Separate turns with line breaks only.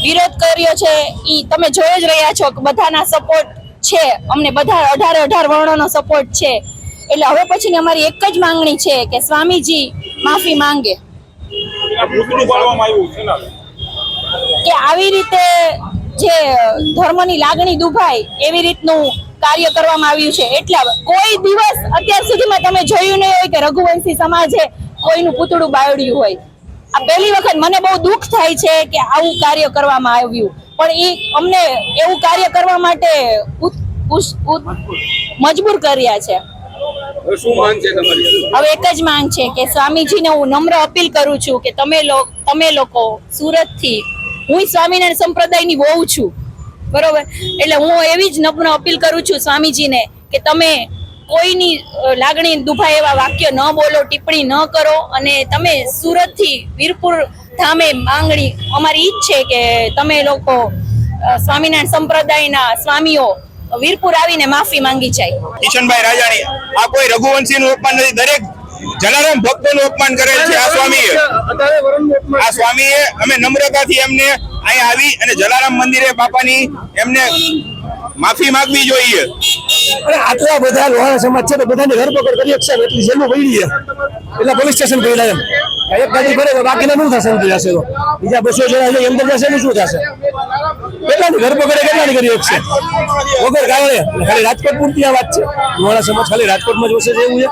વિરોધ કર્યો છે ઈ તમે જોઈ જ રહ્યા છો કે બધાના સપોર્ટ છે, અમને બધા 18 વર્ણોનો સપોર્ટ છે. એટલે હવે પછીની અમારી એક જ માંગણી છે કે સ્વામીજી માફી માંગે. કે આવી રીતે જે ધર્મની લાગણી દુભાય એવી રીતનું કાર્ય કરવામાં આવ્યું છે. એટલે કોઈ દિવસ અત્યાર સુધીમાં તમે જોયું નહીં હોય કે રઘુવંશી સમાજે કોઈનું પૂતળું બાળ્યું હોય. આ પહેલી વખત મને બહુ દુઃખ થાય છે કે આવું કાર્ય કરવામાં આવ્યું, પણ એ અમને એવું કાર્ય કરવા માટે મજબૂર કર્યા છે. હવે એક જ માંગ છે કે સ્વામીજીને હું નમ્ર અપીલ કરું છું કે તમે લોકો સુરત થી, હું સ્વામિનારાયણ સંપ્રદાયની વહુ છું, બરોબર, એટલે હું એવી જ નમ્ર અપીલ કરું છું સ્વામીજીને કે તમે કોઈની લાગણી દુભાય એવા વાક્ય ન બોલો, ટિપ્પણી ન કરો, અને તમે સુરત થી વીરપુર ધામે માંગણી અમારી ઈ જ છે કે તમે લોકો સ્વામિનારાયણ સંપ્રદાયના સ્વામીઓ વીરપુર આવીને માફી માંગી જાય.
કિશનભાઈ રાજાણી, આ કોઈ રઘુવંશી નું અપમાન નથી, દરેક જલારામ ભક્તો નું અપમાન કરેલ છે આ સ્વામીએ. અમે નમ્રતાથી એમને અહીંયા આવી અને જલારામ મંદિરે બાપાની એમને માફી માંગવી જોઈએ.
આટલા બધા લોહાણા સમાજ છે તો બધાની ધરપકડ કરી શકશે એટલી જેલમાં પડી એટલે પોલીસ સ્ટેશન પડ્યા એમ એક ગાડી ભરે તો બાકીના શું થશે? જશે તો બીજા 200 જણા અંદર જશે ને શું થશે? કેટલાની ધરપકડ કેટલાની કરી શકશે વગર કારણે? ખાલી રાજકોટ પૂરતી આ વાત છે. લોહાણા સમાજ ખાલી રાજકોટમાં જ વસે છે એવું છે?